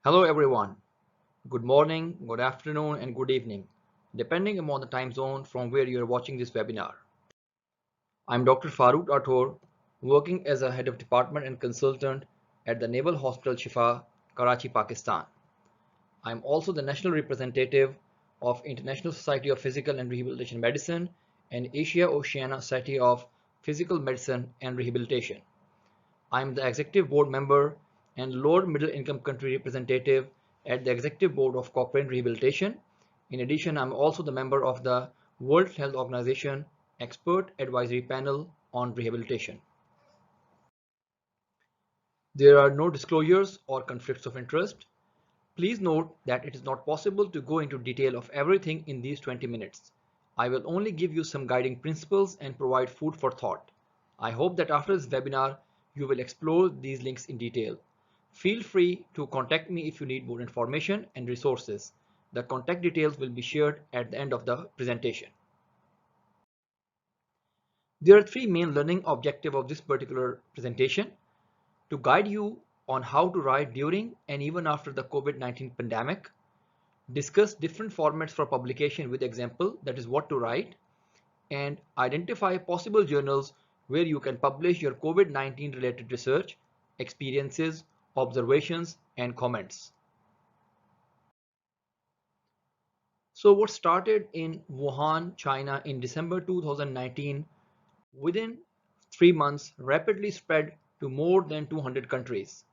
Hello everyone. Good morning, good afternoon, and good evening, depending upon the time zone from where you are watching this webinar. I'm Dr. Farooq Rathore, working as a head of department and consultant at the Naval Hospital Shifa, Karachi, Pakistan. I'm also the national representative of International Society of Physical and Rehabilitation Medicine and Asia Oceania Society of Physical Medicine and Rehabilitation. I'm the executive board member and lower middle income country representative at the executive board of Cochrane Rehabilitation. In addition, I'm also the member of the World Health Organization Expert Advisory Panel on Rehabilitation. There are no disclosures or conflicts of interest. Please note that it is not possible to go into detail of everything in these 20 minutes. I will only give you some guiding principles and provide food for thought. I hope that after this webinar, you will explore these links in detail. Feel free to contact me if you need more information and resources. The contact details will be shared at the end of the presentation. There are three main learning objectives of this particular presentation: to guide you on how to write during and even after the COVID-19 pandemic, discuss different formats for publication with example, that is what to write, and identify possible journals where you can publish your COVID-19 related research, experiences, observations, and comments. So what started in Wuhan, China in December 2019, within 3 months rapidly spread to more than 200 countries.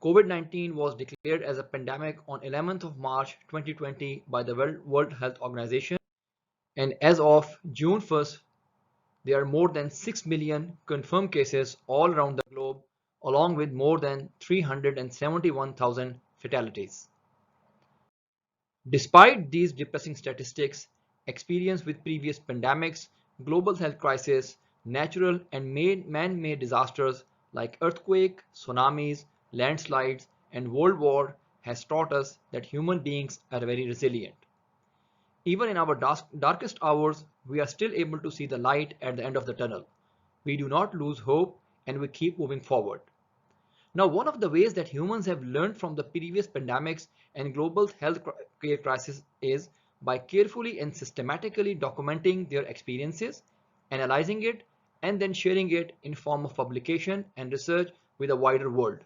COVID-19 was declared as a pandemic on 11th of March 2020 by the World Health Organization, and as of June 1st, there are more than 6 million confirmed cases all around the globe, along with more than 371,000 fatalities. Despite these depressing statistics, experience with previous pandemics, global health crises, natural and man-made disasters like earthquake, tsunamis, landslides, and world war has taught us that human beings are very resilient. Even in our darkest hours, we are still able to see the light at the end of the tunnel. We do not lose hope and we keep moving forward. Now, one of the ways that humans have learned from the previous pandemics and global health care crisis is by carefully and systematically documenting their experiences, analyzing it, and then sharing it in form of publication and research with a wider world.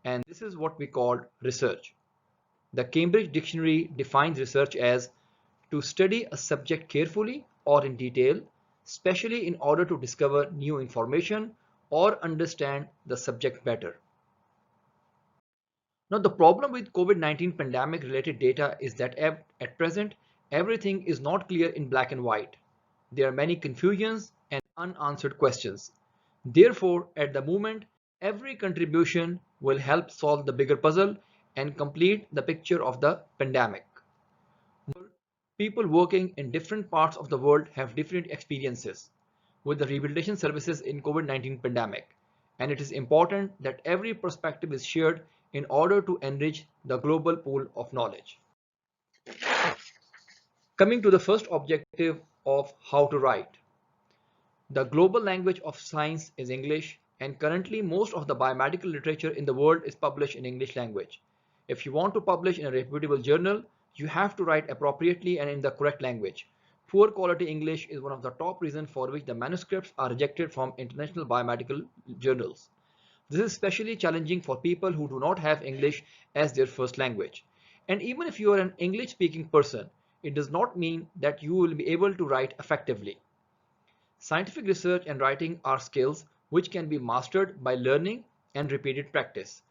And this is what we call research. The Cambridge Dictionary defines research as to study a subject carefully or in detail, especially in order to discover new information or understand the subject better. Now, the problem with COVID-19 pandemic related data is that at present, everything is not clear in black and white. There are many confusions and unanswered questions. Therefore, at the moment, every contribution will help solve the bigger puzzle and complete the picture of the pandemic. People working in different parts of the world have different experiences with the rehabilitation services in COVID-19 pandemic, and it is important that every perspective is shared in order to enrich the global pool of knowledge. Coming to the first objective of how to write. The global language of science is English, and currently most of the biomedical literature in the world is published in English language. If you want to publish in a reputable journal, you have to write appropriately and in the correct language. Poor quality English is one of the top reasons for which the manuscripts are rejected from international biomedical journals. This is especially challenging for people who do not have English as their first language. And even if you are an English speaking person, it does not mean that you will be able to write effectively. Scientific research and writing are skills which can be mastered by learning and repeated practice.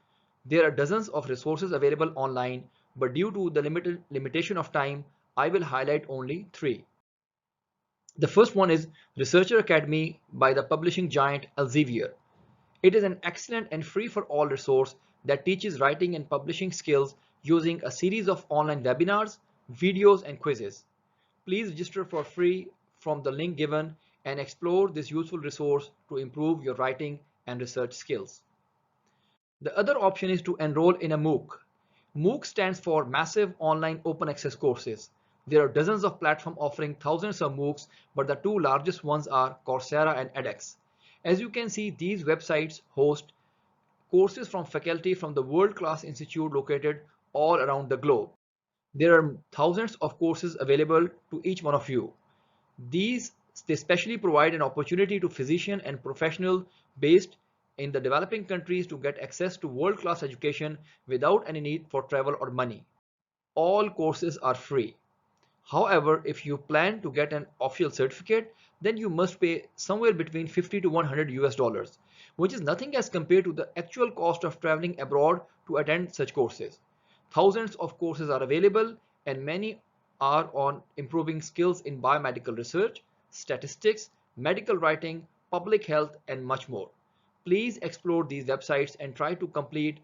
There are dozens of resources available online, but due to the limitation of time, I will highlight only 3. The first one is Researcher Academy by the publishing giant Elsevier. It is an excellent and free for all resource that teaches writing and publishing skills using a series of online webinars, videos, and quizzes. Please register for free from the link given and explore this useful resource to improve your writing and research skills. The other option is to enroll in a Mooc. Mooc stands for Massive Online Open Access Courses. There are dozens of platforms offering thousands of Moocs, but the 2 largest ones are Coursera and edX. As you can see, these websites host courses from faculty from the world-class institute located all around the globe. There are thousands of courses available to each one of you. They specially provide an opportunity to physicians and professionals based in the developing countries to get access to world-class education without any need for travel or money. All courses are free. However, if you plan to get an official certificate, then you must pay somewhere between 50 to 100 US dollars, which is nothing as compared to the actual cost of traveling abroad to attend such courses. Thousands of courses are available and many are on improving skills in biomedical research, statistics, medical writing, public health, and much more. Please explore these websites and try to complete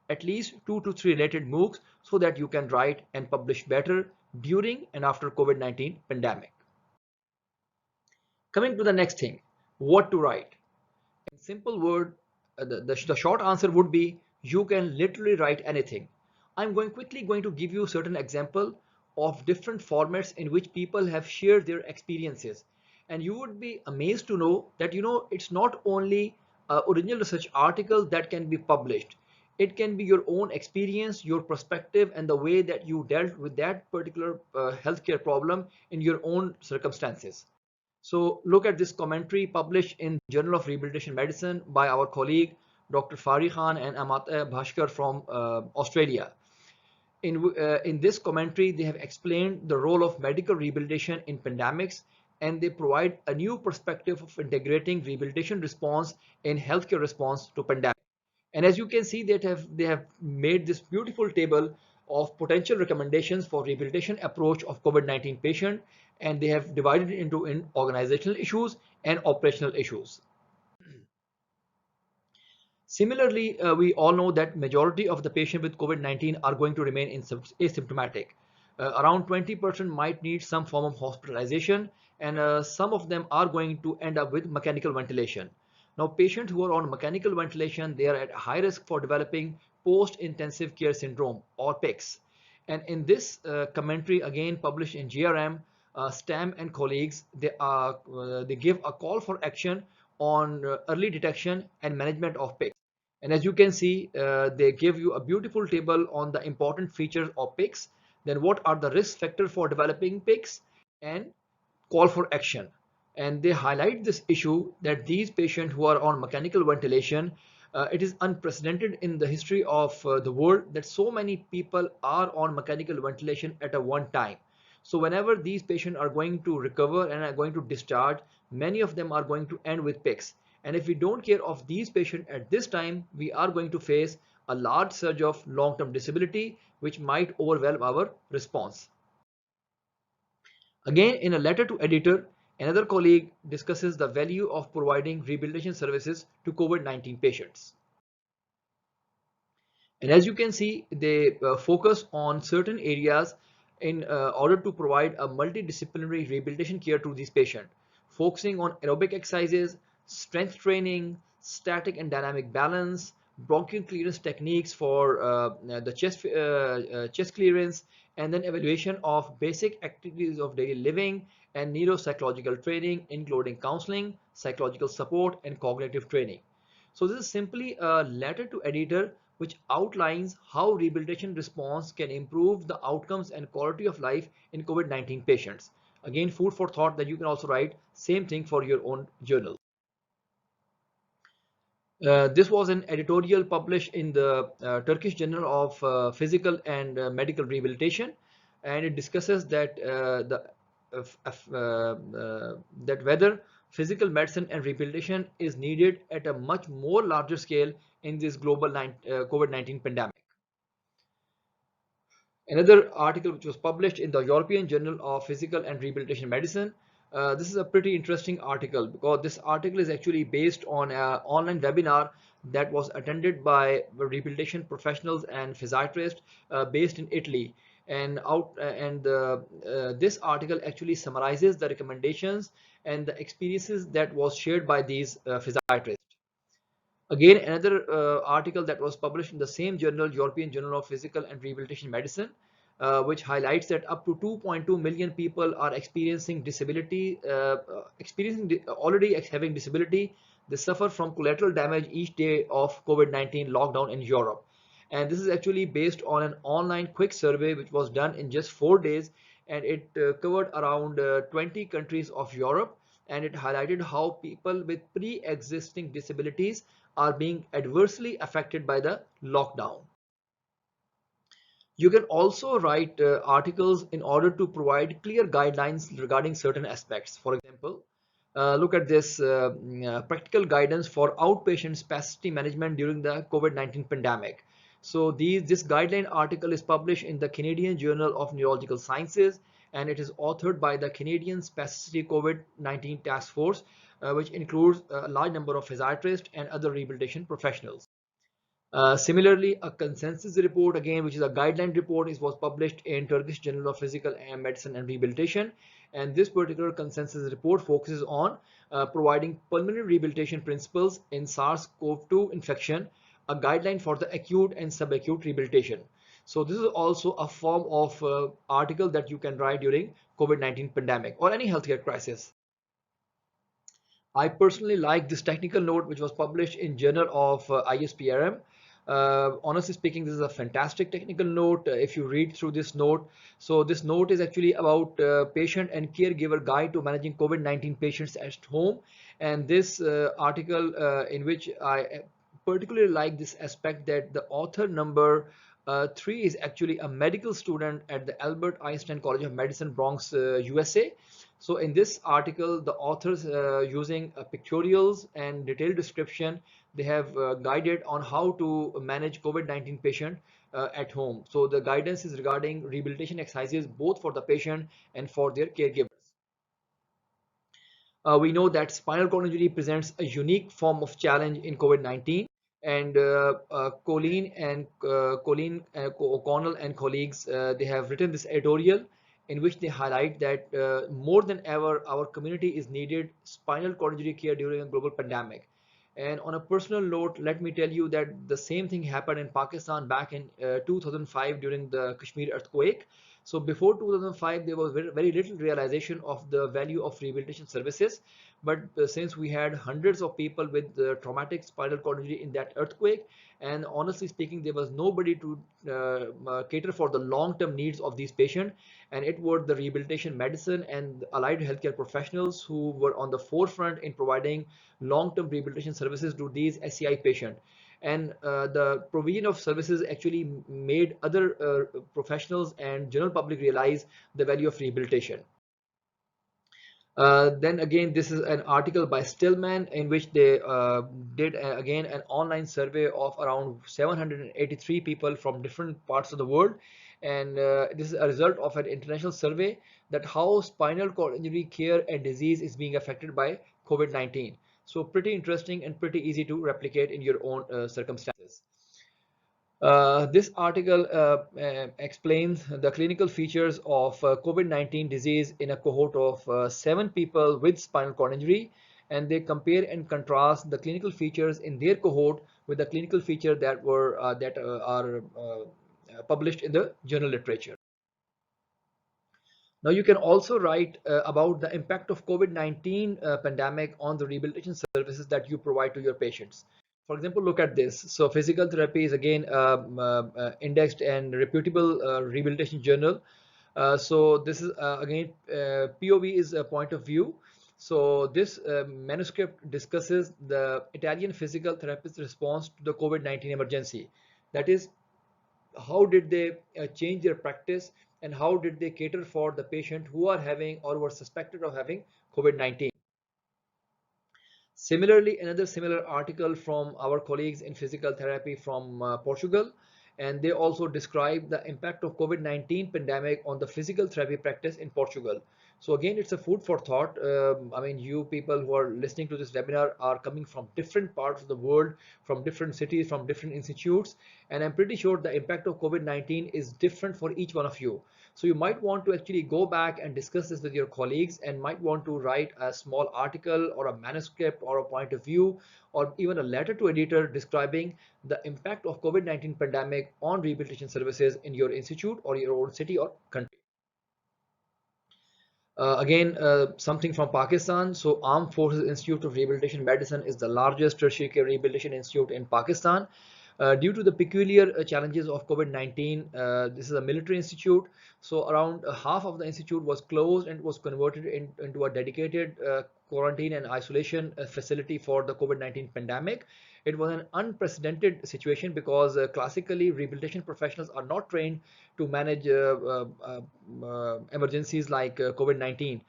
at least 2 to 3 related Moocs so that you can write and publish better during and after COVID-19 pandemic. Coming to the next thing, what to write. In simple word, the short answer would be you can literally write anything. I'm quickly going to give you certain example of different formats in which people have shared their experiences. And you would be amazed to know that it's not only original research article that can be published. It can be your own experience, your perspective, and the way that you dealt with that particular healthcare problem in your own circumstances. So look at this commentary published in Journal of Rehabilitation Medicine by our colleague Dr. Farooq and Amata Bhaskar from Australia. In this commentary, they have explained the role of medical rehabilitation in pandemics, and they provide a new perspective of integrating rehabilitation response in healthcare response to pandemic. And as you can see, they have made this beautiful table of potential recommendations for rehabilitation approach of COVID-19 patient, and they have divided it into organizational issues and operational issues. Similarly, we all know that majority of the patient with COVID-19 are going to remain asymptomatic. Around 20% might need some form of hospitalization, and some of them are going to end up with mechanical ventilation. Now, patients who are on mechanical ventilation, they are at high risk for developing post-intensive care syndrome or PICS. And in this commentary, again published in GRM, STAM and colleagues, they give a call for action on early detection and management of PICS. And as you can see, they give you a beautiful table on the important features of PICS, then what are the risk factors for developing PICS, and call for action. And they highlight this issue that these patients who are on mechanical ventilation, it is unprecedented in the history of the world that so many people are on mechanical ventilation at a one time. So whenever these patients are going to recover and are going to discharge, many of them are going to end with PICS. And if we don't care of these patients at this time, we are going to face a large surge of long-term disability, which might overwhelm our response. Again, in a letter to editor, another colleague discusses the value of providing rehabilitation services to COVID-19 patients. And as you can see, they focus on certain areas in order to provide a multidisciplinary rehabilitation care to these patients, focusing on aerobic exercises, strength training, static and dynamic balance, bronchial clearance techniques for the chest clearance, and then evaluation of basic activities of daily living and neuropsychological training, including counseling, psychological support, and cognitive training. So this is simply a letter to editor which outlines how rehabilitation response can improve the outcomes and quality of life in COVID-19 patients. Again, food for thought that you can also write same thing for your own journal. This was an editorial published in the Turkish Journal of Physical and Medical Rehabilitation, and it discusses that that whether physical medicine and rehabilitation is needed at a much more larger scale in this global COVID-19 pandemic. Another article which was published in the European Journal of Physical and Rehabilitation Medicine. This is a pretty interesting article because this article is actually based on an online webinar that was attended by rehabilitation professionals and physiatrists based in Italy. And this article actually summarizes the recommendations and the experiences that was shared by these physiatrists. Again, another article that was published in the same journal, European Journal of Physical and Rehabilitation Medicine, which highlights that up to 2.2 million people are experiencing disability, already having disability They suffer from collateral damage each day of COVID-19 lockdown in Europe. And this is actually based on an online quick survey which was done in just 4 days, and it covered around 20 countries of Europe, and it highlighted how people with pre-existing disabilities are being adversely affected by the lockdown. You can also write articles in order to provide clear guidelines regarding certain aspects. For example, look at this practical guidance for outpatient spasticity management during the COVID-19 pandemic. So this guideline article is published in the Canadian Journal of Neurological Sciences, and it is authored by the Canadian Spasticity COVID-19 Task Force, which includes a large number of physiatrists and other rehabilitation professionals. Similarly, a consensus report, again, which is a guideline report, was published in Turkish Journal of Physical and Medicine and Rehabilitation. And this particular consensus report focuses on providing pulmonary rehabilitation principles in SARS-CoV-2 infection, a guideline for the acute and subacute rehabilitation. So this is also a form of article that you can write during COVID-19 pandemic or any healthcare crisis. I personally like this technical note which was published in Journal of ISPRM. Honestly speaking, this is a fantastic technical note. If you read through this note, so this note is actually about patient and caregiver guide to managing COVID-19 patients at home. And this article in which I particularly like this aspect that the author number 3 is actually a medical student at the Albert Einstein College of Medicine, Bronx, USA. So in this article, the authors using pictorials and detailed description, they have guided on how to manage COVID-19 patient at home. So the guidance is regarding rehabilitation exercises both for the patient and for their caregivers. We know that spinal cord injury presents a unique form of challenge in COVID-19, and Colleen O'Connell and colleagues, they have written this editorial in which they highlight that more than ever, our community is needed spinal cord injury care during a global pandemic. And on a personal note, let me tell you that the same thing happened in Pakistan back in 2005 during the Kashmir earthquake. So before 2005, there was very little realization of the value of rehabilitation services. But since we had hundreds of people with traumatic spinal cord injury in that earthquake, and honestly speaking, there was nobody to cater for the long-term needs of these patients. And it were the rehabilitation medicine and allied healthcare professionals who were on the forefront in providing long-term rehabilitation services to these SCI patients. And the provision of services actually made other professionals and general public realize the value of rehabilitation. Then again, this is an article by Stillman in which they did again an online survey of around 783 people from different parts of the world. And this is a result of an international survey that how spinal cord injury care and disease is being affected by COVID-19. So pretty interesting and pretty easy to replicate in your own circumstances. This article explains the clinical features of COVID-19 disease in a cohort of 7 people with spinal cord injury, and they compare and contrast the clinical features in their cohort with the clinical features that are published in the journal literature. Now you can also write about the impact of COVID-19 pandemic on the rehabilitation services that you provide to your patients. For example, look at this. So physical therapy is again indexed and reputable rehabilitation journal. So this is again POV is a point of view. So this manuscript discusses the Italian physical therapist response to the COVID-19 emergency. That is, how did they change their practice and how did they cater for the patient who are having or were suspected of having COVID-19. Similarly, another similar article from our colleagues in physical therapy from Portugal, and they also describe the impact of COVID-19 pandemic on the physical therapy practice in Portugal. So again, it's a food for thought. I mean, you people who are listening to this webinar are coming from different parts of the world, from different cities, from different institutes, and I'm pretty sure the impact of COVID-19 is different for each one of you. So you might want to actually go back and discuss this with your colleagues and might want to write a small article or a manuscript or a point of view or even a letter to editor describing the impact of COVID-19 pandemic on rehabilitation services in your institute or your own city or country. Something from Pakistan. So, Armed Forces Institute of Rehabilitation Medicine is the largest tertiary care rehabilitation institute in Pakistan. Due to the peculiar challenges of COVID-19, this is a military institute. So, around half of the institute was closed and was converted into a dedicated quarantine and isolation facility for the COVID-19 pandemic. It was an unprecedented situation because classically rehabilitation professionals are not trained to manage emergencies like COVID-19.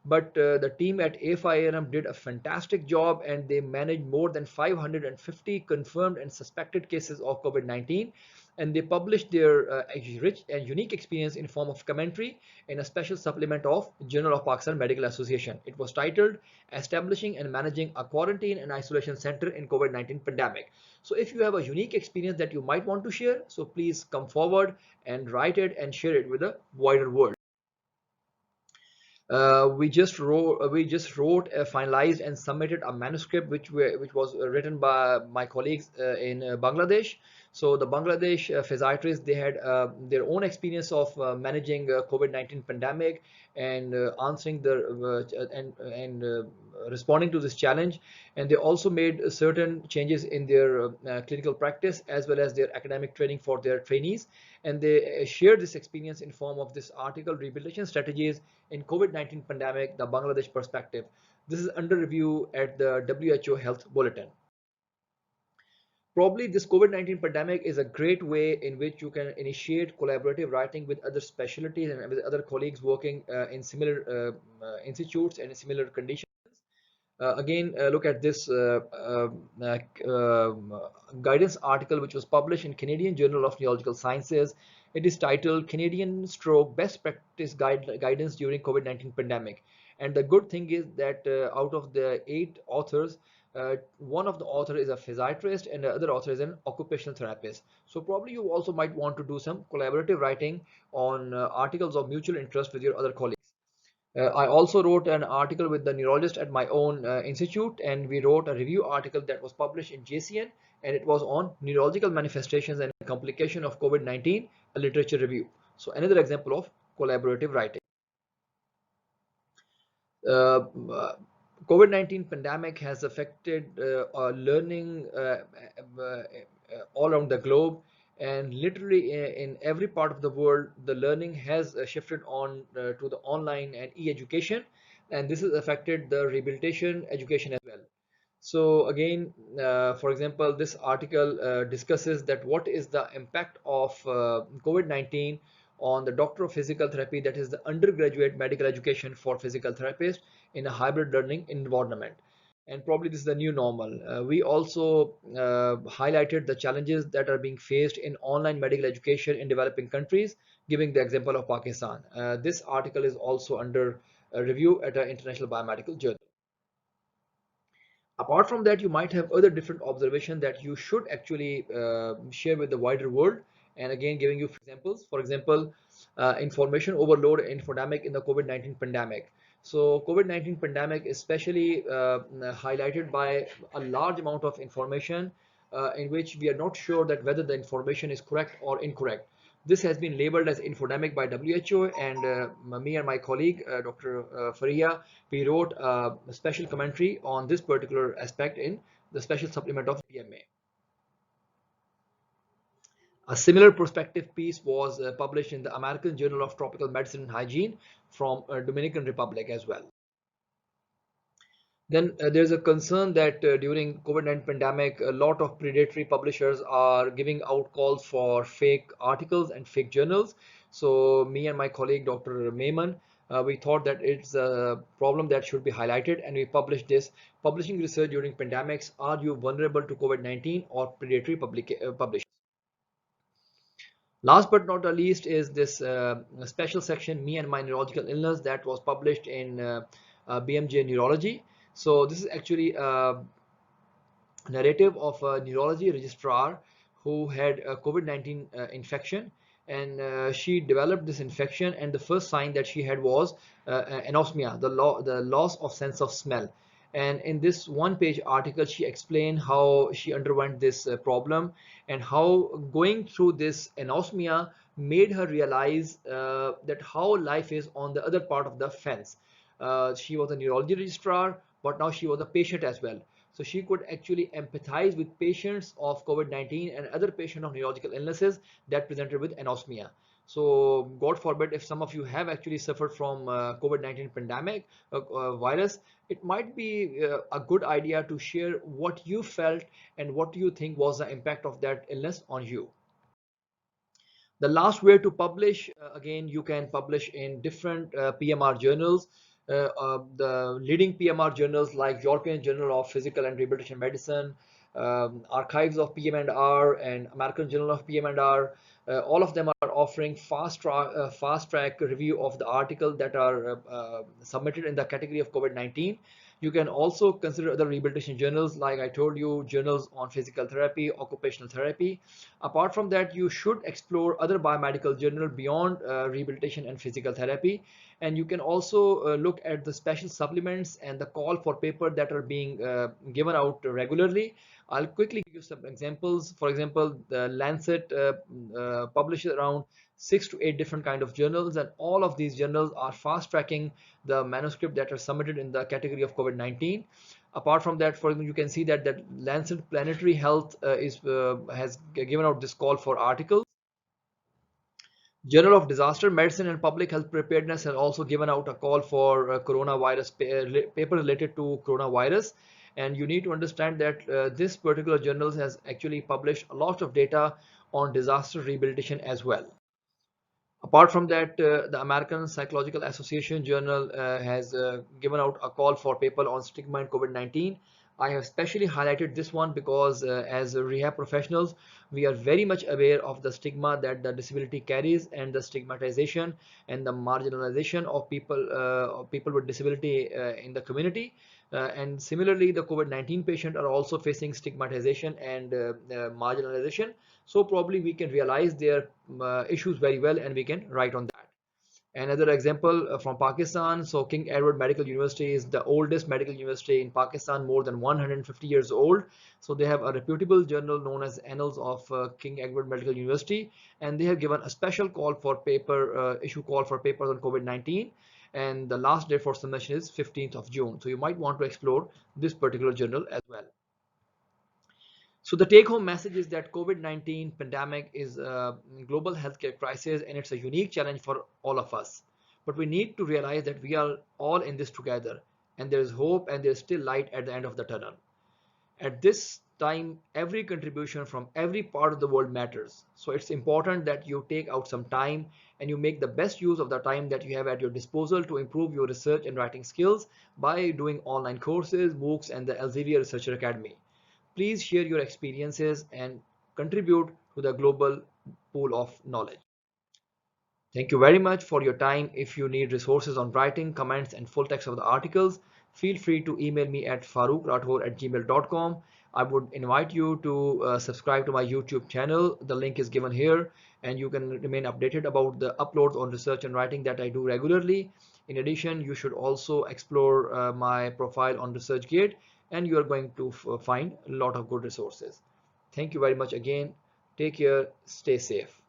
But the team at ISPRM did a fantastic job, and they managed more than 550 confirmed and suspected cases of COVID-19. And they published their rich and unique experience in form of commentary in a special supplement of Journal of Pakistan Medical Association. It was titled Establishing and Managing a Quarantine and Isolation Center in COVID-19 Pandemic. So if you have a unique experience that you might want to share, so please come forward and write it and share it with the wider world. We just wrote, finalized, and submitted a manuscript which was written by my colleagues in Bangladesh. So the Bangladesh physiatrists, they had their own experience of managing COVID-19 pandemic and answering the and responding to this challenge. And they also made certain changes in their clinical practice as well as their academic training for their trainees. And they shared this experience in form of this article, Rehabilitation Strategies in COVID-19 Pandemic, the Bangladesh Perspective. This is under review at the WHO Health Bulletin. Probably this COVID-19 pandemic is a great way in which you can initiate collaborative writing with other specialties and with other colleagues working in similar institutes and in similar conditions. Look at this guidance article which was published in Canadian Journal of Neurological Sciences. It is titled Canadian Stroke Best Practice Guidance During COVID-19 Pandemic. And the good thing is that out of the 8 authors, one of the author is a physiatrist and the other author is an occupational therapist. So probably you also might want to do some collaborative writing on articles of mutual interest with your other colleagues. I also wrote an article with the neurologist at my own institute, and we wrote a review article that was published in JCN, and it was on neurological manifestations and complication of COVID-19, a literature review. So another example of collaborative writing. Uh, COVID-19 pandemic has affected learning all around the globe, and literally in every part of the world the learning has shifted on to the online and e-education, and this has affected the rehabilitation education as well. So again, for example, this article discusses that what is the impact of COVID-19 on the doctor of physical therapy, that is the undergraduate medical education for physical therapists in a hybrid learning environment. And probably this is the new normal. We also highlighted the challenges that are being faced in online medical education in developing countries, giving the example of Pakistan. This article is also under review at an international biomedical journal. Apart from that, you might have other different observations that you should actually share with the wider world. And again, giving you examples. For example, information overload and infodemic in the COVID-19 pandemic. So COVID-19 pandemic is especially highlighted by a large amount of information in which we are not sure that whether the information is correct or incorrect. This has been labeled as infodemic by WHO, and me and my colleague, Dr. Faria, we wrote a special commentary on this particular aspect in the special supplement of PMA. A similar perspective piece was published in the American Journal of Tropical Medicine and Hygiene from Dominican Republic as well. Then there's a concern that during COVID-19 pandemic, a lot of predatory publishers are giving out calls for fake articles and fake journals. So me and my colleague, Dr. Mayman, we thought that it's a problem that should be highlighted, and we published this. Publishing research during pandemics, are you vulnerable to COVID-19 or predatory publishing? Last but not the least is this special section, Me and My Neurological Illness, that was published in BMJ Neurology. So this is actually a narrative of a neurology registrar who had a COVID-19 infection, and she developed this infection, and the first sign that she had was anosmia, the loss of sense of smell. And in this one-page article, she explained how she underwent this problem and how going through this anosmia made her realize that how life is on the other part of the fence. She was a neurology registrar, but now she was a patient as well. So she could actually empathize with patients of COVID-19 and other patients of neurological illnesses that presented with anosmia. So God forbid if some of you have actually suffered from COVID-19 pandemic virus, it might be a good idea to share what you felt and what you think was the impact of that illness on you. The last way to publish, again, you can publish in different PMR journals. The leading PMR journals like European Journal of Physical and Rehabilitation Medicine, Archives of PM&R, and American Journal of PM&R. All of them are offering fast track review of the article that are submitted in the category of COVID-19. You can also consider other rehabilitation journals, like I told you, journals on physical therapy, occupational therapy. Apart from that, you should explore other biomedical journals beyond rehabilitation and physical therapy. And you can also look at the special supplements and the call for paper that are being given out regularly. I'll quickly give you some examples. For example, the Lancet publishes around 6 to 8 different kind of journals, and all of these journals are fast tracking the manuscript that are submitted in the category of COVID-19. Apart from that, for example, you can see that Lancet Planetary Health has given out this call for articles. Journal of Disaster Medicine and Public Health Preparedness has also given out a call for coronavirus paper related to coronavirus. And you need to understand that this particular journal has actually published a lot of data on disaster rehabilitation as well. Apart from that, the American Psychological Association Journal has given out a call for paper on stigma in COVID-19. I have specially highlighted this one because as rehab professionals, we are very much aware of the stigma that the disability carries and the stigmatization and the marginalization of people with disability in the community. And similarly, the COVID-19 patients are also facing stigmatization and marginalization. So probably we can realize their issues very well, and we can write on that. Another example from Pakistan. So King Edward Medical University is the oldest medical university in Pakistan, more than 150 years old. So they have a reputable journal known as Annals of King Edward Medical University, and they have given a special call for paper, issue call for papers on COVID-19. And the last date for submission is 15th of June. So you might want to explore this particular journal as well. So the take-home message is that COVID-19 pandemic is a global healthcare crisis, and it's a unique challenge for all of us. But we need to realize that we are all in this together, and there is hope and there is still light at the end of the tunnel. At this time, every contribution from every part of the world matters. So it's important that you take out some time and you make the best use of the time that you have at your disposal to improve your research and writing skills by doing online courses, Moocs, and the Elsevier Researcher Academy. Please share your experiences and contribute to the global pool of knowledge. Thank you very much for your time. If you need resources on writing, comments, and full text of the articles, feel free to email me at farooq@gmail.com. I would invite you to subscribe to my YouTube channel. The link is given here, and you can remain updated about the uploads on research and writing that I do regularly. In addition, you should also explore my profile on ResearchGate, and you are going to find a lot of good resources. Thank you very much again. Take care. Stay safe.